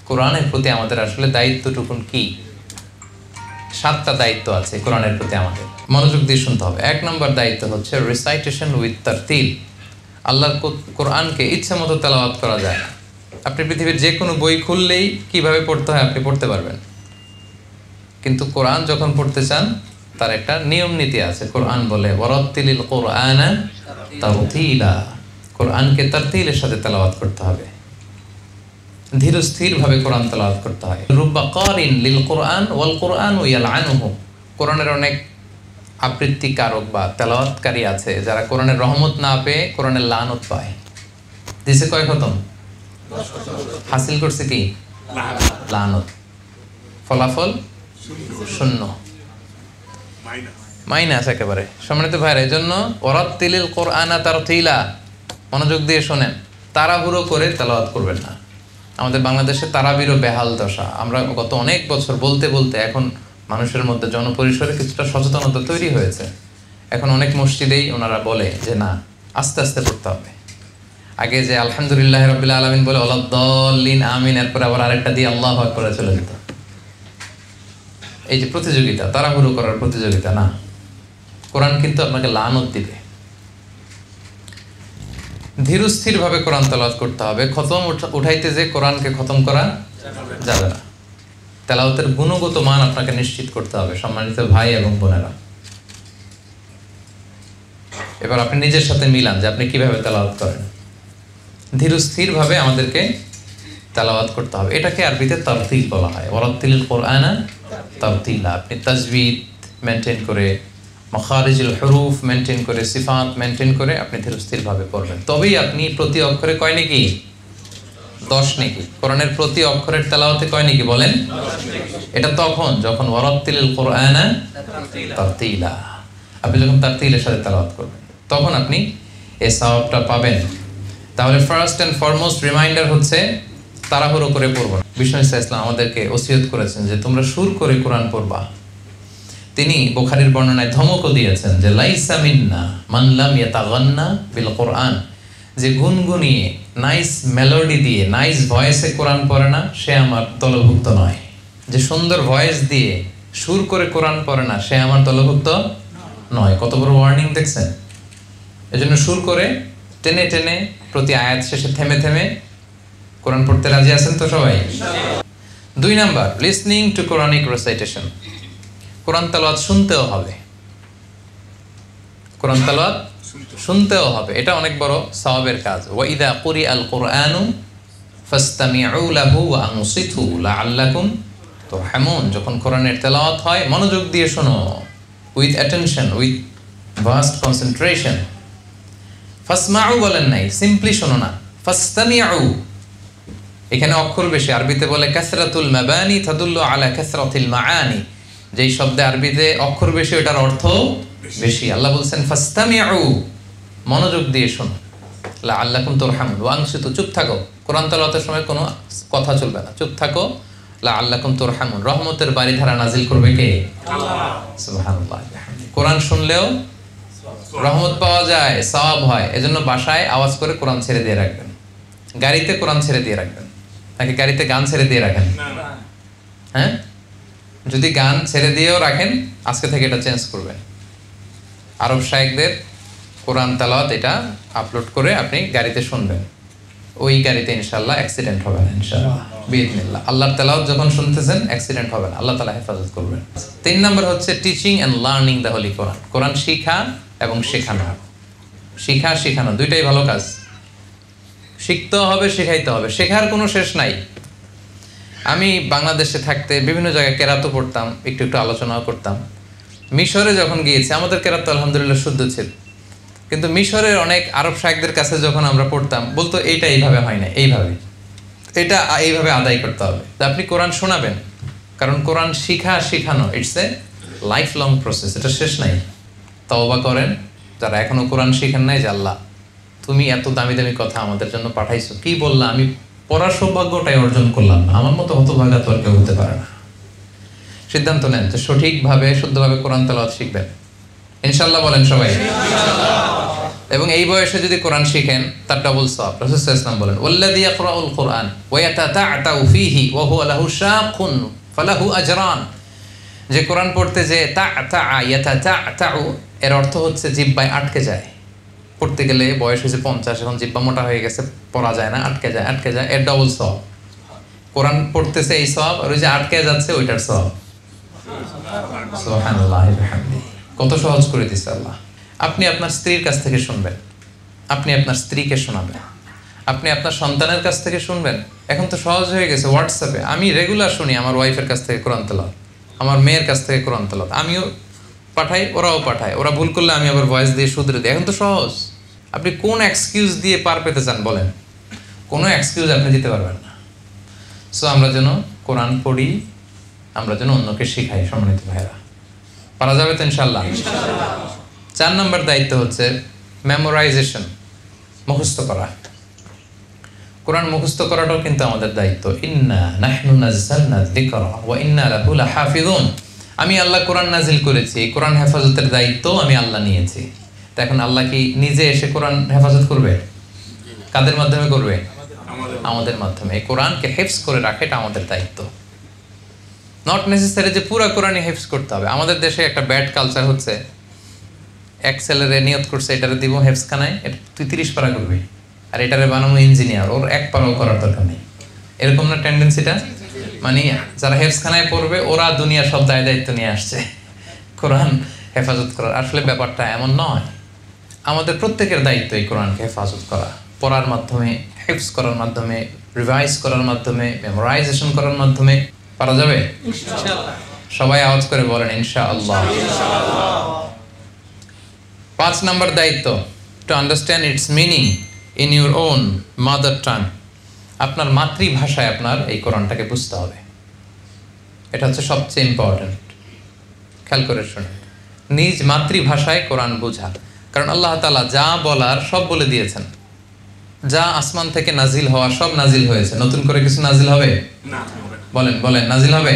কোরআনের প্রতি আমাদের আসলে দায়িত্বটুকুন কি? 7টা দায়িত্ব আছে কোরআনের প্রতি আমাদের, মনোযোগ দিয়ে শুনতে হবে। 1 নম্বর দায়িত্ব হচ্ছে রিসাইটেশন উইথ তারতিল। আল্লাহর কোরআনকে ইচ্ছা মতো তেলাওয়াত করা যায় না। আপনি পৃথিবীর যে কোনো বই খুললেই কিভাবে পড়তে হয় আপনি পড়তে পারবেন, কিন্তু কোরআন যখন পড়তে চান তার একটা নিয়ম নীতি আছে। কোরআন বলে ওয়ারাত্তিলিল কোরআনা তারতিলা, কোরআনকে তারতিলের সাথে তেলাওয়াত করতে হবে, ধীর স্থির ভাবে কোরআন তেলাওয়াত করতে হয়। রুব্বা কারিন লিল কোরআন ওয়াল কোরআন ইয়ালআনুহু, কোরআনের অনেক আবৃত্তিকারক বা তেলাওয়াতকারী আছে যারা কোরআনের রহমত না পেয়ে কোরআনের লানত পায়। দিছে কয় খতম? হাসিল করছে কি? লানত। ফলাফল শূন্য, মাইনাস একেবারে। সম্মানিত ভাইরা, এই জন্য ওয়ারাত্তিলিল কোরআনা তারতিলা, মনোযোগ দিয়ে শোনেন, তাড়াহুড়ো করে তেলাওয়াত করবেন না। আমাদের বাংলাদেশে তারাবিরও বেহাল দশা। আমরা গত অনেক বছর বলতে বলতে এখন মানুষের মধ্যে জনপরিসরে কিছুটা সচেতনতা তৈরি হয়েছে। এখন অনেক মসজিদেই ওনারা বলে যে না, আস্তে আস্তে পড়তে হবে। আগে যে আলহামদুলিল্লাহ রাব্বিল আলামিন বলে ওয়ালাদ-দাল্লিন আমিন, এরপর আবার আরেকটা দিয়ে আল্লাহু আকবার চলে যেত। এই যে প্রতিযোগিতা, তাড়াহুড়ো করার প্রতিযোগিতা না, কোরআন কিন্তু আপনাকে লানত দিবে। ধীরস্থির ভাবে কোরআন তেলাওয়াত করতে হবে। খতম উঠাইতে যে কোরআনকে খতম করা যাবে না। তেলাওয়াতের গুণগত মান আপনাকে নিশ্চিত করতে হবে, সম্মানিত ভাই এবং বোনেরা। এবার আপনি নিজের সাথে মিলান যে আপনি কিভাবে তেলাওয়াত করেন। ধীরস্থির ভাবে আমাদেরকে তেলাওয়াত করতে হবে। এটাকে আরবিতে তারতিল বলা হয়। ওয়ারাত্তিলিল কোরআনা তারতিলা। আপনি তাজবিদ মেনটেন করে, মাখারিজুল হুরুফ মেনটেন করে, সিফাত মেনটেন করে আপনি ধীরস্থিরভাবে পড়বেন, তবেই আপনি প্রতি অক্ষরে কয় নাকি? 10 নাকি। কোরআনের প্রতি অক্ষরের তেলাওয়াতে কয় নাকি বলেন? এটা তখন যখন ওয়ারাত্তিলিল কোরআনা তারতিলা, আপনি যখন তারতিলের সাথে তেলাওয়াত করবেন তখন আপনি এই সওয়াবটা পাবেন। তাহলে ফার্স্ট এন্ড ফরমোস্ট রিমাইন্ডার হচ্ছে তাড়াহুড়ো করে পড়বো না। বিষ্ণু ইসলাম আমাদেরকে ওসিয়ত করেছেন যে তোমরা সুর করে কোরআন পড়বা। তিনি বুখারীর বর্ণনায় ধমকও দিয়েছেন যে লাইসা মিন্না মান লাম ইয়াতাগান্না বিল কোরআন, যে গুনগুনিয়ে নাইস মেলোডি দিয়ে নাইস ভয়েসে কোরআন পড়ে না সে আমার দলভুক্ত নয়। যে সুন্দর ভয়েস দিয়ে সুর করে কোরআন পড়ে না সে আমার দলভুক্ত নয়। কত বড় ওয়ার্নিং দেখছেন। এজন্য সুর করে টেনে টেনে প্রতি আয়াত শেষে থেমে থেমে কোরআন পড়তে রাজি আছেন তো সবাই? 2 number, listening to Quranic recitation. কোরআন তেলাওয়াত শুনতেও হবে। কোরআন তেলাওয়াত শুনতেও হবে, এটা অনেক বড় সওয়াবের কাজ। ওয়া ইযা কুরিআল কুরআনু ফাসতামিউ লাহু ওয়া আনসিতু লাআল্লাকুম তুরহামুন। যখন কোরআনের তেলাওয়াত হয় মনোযোগ দিয়ে শোনো, with attention, with vast concentration. ফাসমাউ বলেন নাই, সিম্পলি শোনো না, ফাসতামিউ। এখানে অক্ষর বেশি, আরবিতে বলে কাসরাতুল মাবানি তাদুল্লু আলা কাসরাতিল মাআনি। যেই শব্দে আরবিতে অক্ষর বেশি ওটার অর্থ বেশি। আল্লাহ বলছেন ফাসতামিউ, মনোযোগ দিয়ে শোনো, লাআল্লাকুম তুরহামুন। ওয়া আনসিতু, চুপ থাকো। কোরআন তেলাওয়াতের সময় কোনো কথা চলবে না, চুপ থাকো। লাআল্লাকুম তুরহামুন, রহমতের বারিধারা নাজিল করবে কে? আল্লাহ। সুবহানাল্লাহ। কোরআন শুনলেও রহমত পাওয়া যায়, সওয়াব হয়। এজন্য বাসায় আওয়াজ করে কোরআন ছেড়ে দিয়ে রাখবেন, গাড়িতে কোরআন ছেড়ে দিয়ে রাখবেন। নাকি গাড়িতে গান ছেড়ে দিয়ে রাখেন? হ্যাঁ, যদি গান ছেড়ে দিয়েও রাখেন আজকে থেকে এটা চেঞ্জ করবেন। আরব শায়েখদের কোরআন তেলাওয়াত এটা আপলোড করে আপনি গাড়িতে শুনবেন। ওই গাড়িতে ইনশাআল্লাহ অ্যাক্সিডেন্ট হবে না ইনশাআল্লাহ বিইذনিল্লাহ। আল্লাহর তেলাওয়াত যখন শুনতেছেন অ্যাক্সিডেন্ট হবে না, আল্লাহ তাআলা হেফাজত করবেন। 3 নাম্বার হচ্ছে teaching and learning the holy Quran. কোরআন শিখা এবং শেখানো। শিখা শেখানো দুইটাই ভালো কাজ। শিখতেও হবে, শেখাইতে হবে, শেখার কোনো শেষ নাই। আমি বাংলাদেশে থাকতে বিভিন্ন জায়গায় কেরাতও পড়তাম, একটু একটু আলোচনাও করতাম। মিশরে যখন গিয়েছি আমাদের কেরাত আলহামদুলিল্লাহ শুদ্ধ ছিল, কিন্তু মিশরের অনেক আরব শায়েখদের কাছে যখন আমরা পড়তাম বলতো এইটা এইভাবে হয় না, এইভাবে, এটা এইভাবে আদায় করতে হবে। তা আপনি কোরআন শোনাবেন, কারণ কোরআন শিখা শেখানো it's a life long process, এটা শেষ নাই। তওবা করেন যারা এখনো কোরআন শিখেন নাই, যে আল্লাহ তুমি এত দামি দামি কথা আমাদের জন্য পাঠাইছো, কি বললা, আমি পড়ার সৌভাগ্যটাই অর্জন করলাম না, আমার মতো হতভাগা তো আর কেউ হতে পারে না। সিদ্ধান্ত নেন যে সঠিকভাবে শুদ্ধভাবে কোরআন তেলাওয়াত শিখবেন ইনশাআল্লাহ। বলেন সবাই। এবং এই বয়সে যদি কোরআন শিখেন তার ডবল সওয়াব। রাসূল সাল্লাল্লাহু আলাইহি ওয়াসাল্লাম বলেন, ওয়াল্লাযী ইয়াকরাউল কুরআন ওয়া ইয়াতাতা'তাউ ফীহি ওয়া হুয়া লাহু শাকুন ফালাহু আজরান। যে কোরআন পড়তে যে তা'তা'a ইয়াতাতা'তাউ, এর অর্থ হচ্ছে জিহ্বায় আটকে যায়। পড়তে গেলে বয়স হয়েছে 50, এখন জিহ্বা মোটা হয়ে গেছে, পড়া যায় না, আটকে যায়, এর ডবল সওয়াব। কোরআন পড়তেছে এই সওয়াব, আর ওই যে আটকে যাচ্ছে ওইটার সওয়াব। সুবহানাল্লাহি ওয়া বিহামদিহি। কত সহজ করে দিয়েছে আল্লাহ। আপনি আপনার স্ত্রীর কাছ থেকে শুনবেন, আপনি আপনার স্ত্রীকে শোনাবেন, আপনি আপনার সন্তানের কাছ থেকে শুনবেন। এখন তো সহজ হয়ে গেছে, হোয়াটসঅ্যাপে আমি রেগুলার শুনি আমার ওয়াইফের কাছ থেকে কোরআন তেলাওয়াত, আমার মেয়ের কাছ থেকে কোরআন তেলাওয়াত, আমিও পাঠাই, ওরাও পাঠায়। ওরা ভুল করলে আমি আবার ভয়েস দিয়ে শুধরে দিই। এখন তো সহজ। আপনি কোন এক্সকিউজ দিয়ে পার পেতে চান বলেন? কোনো এক্সকিউজ আপনি দিতে পারবেন না। সো আমরা যেন কোরআন পড়ি, আমরা যেন অন্যকে শিখাই। সম্মানিত ভাইরা, পারা যাবে তো ইনশাআল্লাহ? 4 নম্বর দায়িত্ব হচ্ছে মেমোরাইজেশন, মুখস্থ করা। কোরআন মুখস্থ করাটাও কিন্তু আমাদের দায়িত্ব। ইন্না নাহনু নাযালনা যিকরা ওয়া ইন্না লাহু লাহাফিজুন। আমি আল্লাহ কোরআন নাজিল করেছি, কোরআন হেফাজতের দায়িত্ব আমি আল্লাহ নিয়েছি। তো এখন আল্লাহ কি নিজে এসে কোরআন হেফাজত করবে? কাদের মাধ্যমে করবে? আমাদের মাধ্যমে। এই কোরআনকে হেফজ করে রাখা এটা আমাদের দায়িত্ব। নট নেসেসারি যে পুরো কোরআনই হেফজ করতে হবে। আমাদের দেশে একটা ব্যাড কালচার হচ্ছে, এক ছেলেরে নিয়ত করছে এটারে দিব হেফজখানায়, এটা তুই 30 পারা করবি, আর এটারে বানানো ইঞ্জিনিয়ার, ওর 1 পারাও করার দরকার নেই। এরকম না টেন্ডেন্সিটা? মানে যারা হেফজখানায় পড়বে ওরা দুনিয়ার সব দায় দায়িত্ব নিয়ে আসছে কোরআন হেফাজত করার। আসলে ব্যাপারটা এমন নয়। আমাদের প্রত্যেকের দায়িত্ব এই কোরআনকে হেফাজত করা, পড়ার মাধ্যমে, হেফজ করার মাধ্যমে, রিভাইজ করার মাধ্যমে, মেমোরাইজেশন করার মাধ্যমে। পারা যাবে ইনশাআল্লাহ? সবাই আওয়াজ করে বলেন ইনশাআল্লাহ। 5 নম্বর দায়িত্ব, to understand its meaning in your own mother tongue. আপনার মাতৃভাষায় আপনার এই কোরআনটাকে বুঝতে হবে। এটা হচ্ছে সবচেয়ে ইম্পর্টেন্ট। খেয়াল করে শুনুন, নিজ মাতৃভাষায় কোরআন বোঝা। কারণ আল্লাহ তাআলা যা বলার সব বলে দিয়েছেন। যা আসমান থেকে নাজিল হওয়ার সব নাজিল হয়েছে। নতুন করে কিছু নাজিল হবে না? বলেন বলেন, নাজিল হবে?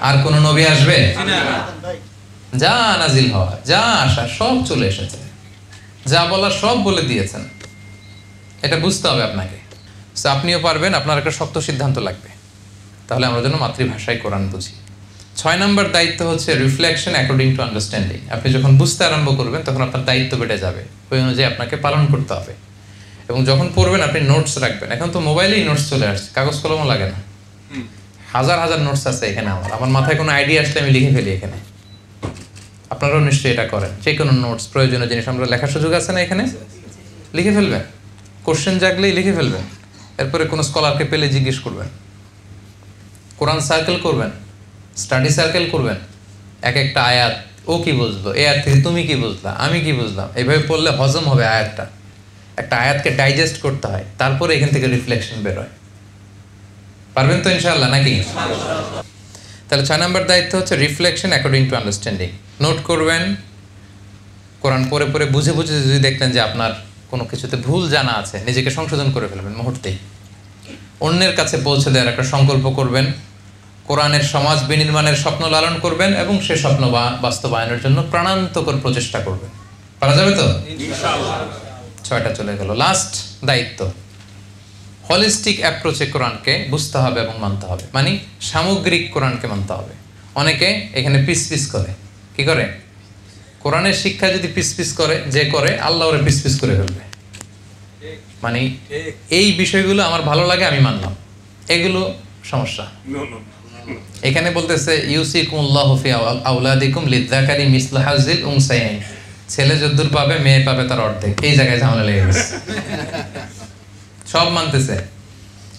আর কোন নবী আসবে? যা নাজিল হওয়া, যা আসা সব চলে এসেছে। যা বলার সব বলে দিয়েছেন। এটা বুঝতে হবে আপনাকে। আপনিও পারবেন, আপনার একটা শক্ত সিদ্ধান্ত লাগবে। তাহলে আমরা যেন মাতৃভাষায় কোরআন বুঝি। 6 নম্বর দায়িত্ব হচ্ছে রিফ্লেকশন অ্যাকর্ডিং টু আন্ডারস্ট্যান্ডিং। আপনি যখন বুঝতে আরম্ভ করবেন তখন আপনার দায়িত্ব বেড়ে যাবে, ওই অনুযায়ী আপনাকে পালন করতে হবে। এবং যখন পড়বেন আপনি নোটস রাখবেন। এখন তো মোবাইলেই নোটস চলে আসছে, কাগজ কলমও লাগে না। হাজার হাজার নোটস আছে এখানে। আমার মাথায় কোনো আইডিয়া আসলে আমি লিখে ফেলি এখানে। আপনারাও নিশ্চয়ই এটা করেন। যে কোনো নোটস, প্রয়োজনীয় জিনিস আমরা লেখার সুযোগ আছে না এখানে, লিখে ফেলবেন। কোশ্চেন জাগলেই লিখে ফেলবেন। এরপরে কোনো স্কলারকে পেলে জিজ্ঞেস করবেন। কোরআন সার্কেল করবেন, স্টাডি সার্কেল করবেন। এক একটা আয়াত ও কি বুঝলো, এই আয়াত থেকে তুমি কি বুঝলা, আমি কি বুঝলাম, এইভাবে পড়লে হজম হবে আয়াতটা। একটা আয়াতকে ডাইজেস্ট করতে হয়, তারপরে এখান থেকে রিফ্লেকশন বেরোয়। পারবেন তো ইনশাআল্লাহ নাকি? তাহলে 6 নম্বর দায়িত্ব হচ্ছে reflection according to understanding. Note করবেন, কোরআন পড়ে পড়ে বুঝে বুঝে যদি দেখলেন যে আপনার কোনো কিছুতে ভুল জানা আছে, নিজেকে সংশোধন করে ফেলবেন মুহূর্তেই। অন্যের কাছে পৌঁছে দেওয়ার একটা সংকল্প করবেন। কোরআনের সমাজ বিনির্মাণের স্বপ্ন লালন করবেন এবং সে স্বপ্ন বাস্তবায়নের জন্য প্রাণান্তকর প্রচেষ্টা করবেন। পারা যাবে তো ইনশাআল্লাহ? 6টা চলে গেল। লাস্ট দায়িত্ব, হলিস্টিক অ্যাপ্রোচে কোরআনকে বুঝতে হবে এবং মানতে হবে। মানে সামগ্রিক কোরআনকে মানতে হবে। অনেকে এখানে পিস পিস করে। কি করে? কোরআনের শিক্ষা যদি পিস পিস করে, যে করে আল্লাহ ওরে পিস পিস করে ফেলবে। মানে এই বিষয়গুলো আমার ভালো লাগে আমি মানলাম, এগুলো সমস্যা। এখানে বলতেছে ইউসিকুমুল্লাহু ফি আওলাদিকুম লিযযাকারি মিসলু হাযিল উনসায়াইন। ছেলে যদ্দুর পাবে, মেয়ে পাবে তার অর্ধেক। এই জায়গায় ঝামেলা লেগে গেছে। সব মানতেছে,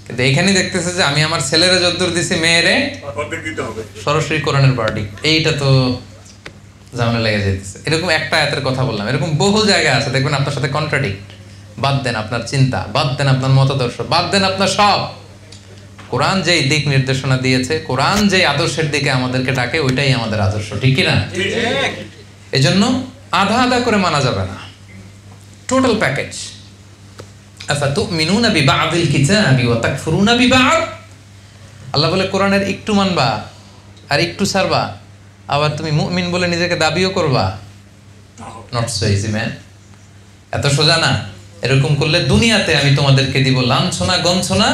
কিন্তু এখানেই দেখতেছে যে আমি আমার ছেলেরা যদ্দুর দিছি, মেয়েরে অর্ধেক দিতে হবে। সরাসরি কোরআনের ভার্ডিক্ট। এইটা তো ঝামেলা লেগে যেতেছে। এরকম একটা আয়াতের কথা বললাম, এরকম বহু জায়গা আছে দেখবেন আপনার সাথে কন্ট্রাডিক্ট। বাদ দেন আপনার চিন্তা, বাদ দেন আপনার মতাদর্শ, বাদ দেন আপনার সব। কোরআন যেই দিক নির্দেশনা দিয়েছে, কোরআন যেই আদর্শের দিকে আমাদেরকে ডাকে, ওইটাই আমাদের আদর্শ। ঠিক কি না? এজন্য আধা আধা করে মানা যাবে না, টোটাল প্যাকেজ। আফাতুমিনুনা বিবা'দিল কিতাবি ওয়া তাকফুরুনা বিবা'দ। আল্লাহ বলে কোরআনের একটু মানবা আর একটু ছাড়বা, আবার তুমি মুমিন বলে নিজেকে দাবিও করবা। Not so easy man. এত সোজা না। এরকম করলে দুনিয়াতে আমি তোমাদেরকে দিব লাঞ্ছনা গঞ্ছনা,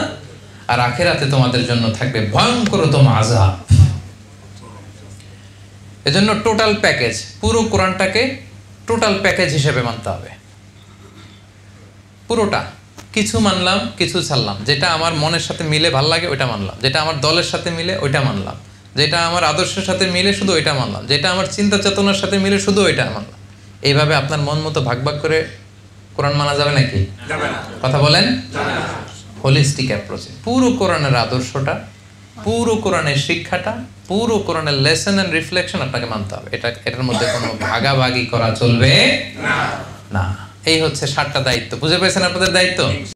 আর আখিরাতে তোমাদের জন্য থাকবে ভয়ঙ্করতম আযাব। এজন্য টোটাল প্যাকেজ, পুরো কোরআনটাকে টোটাল প্যাকেজ হিসেবে মানতে হবে। পুরোটা, কিছু মানলাম কিছু ছাড়লাম, যেটা আমার মনের সাথে মিলে ভাল লাগে ওইটা মানলাম, যেটা আমার দলের সাথে মিলে ওইটা মানলাম, যেটা আমার আদর্শের সাথে মিলে শুধু ওইটা মানলাম, যেটা আমার চিন্তা চেতনার সাথে মিলে শুধু ওইটা মানলাম। এইভাবে আপনার মন মতো ভাগ ভাগ করে কোরআন মানা যাবে নাকি? কথা বলেন। হোলিস্টিক অ্যাপ্রোচে পুরো কোরআনের আদর্শটা, পুরো কোরআনের শিক্ষাটা, পুরো কোরআনের লেসন এন্ড রিফ্লেকশন আপনাকে মানতে হবে। এটার মধ্যে কোনো ভাগাভাগি করা চলবে না। এই হচ্ছে 7টা দায়িত্ব। বুঝে পেয়েছেন আপনাদের দায়িত্ব?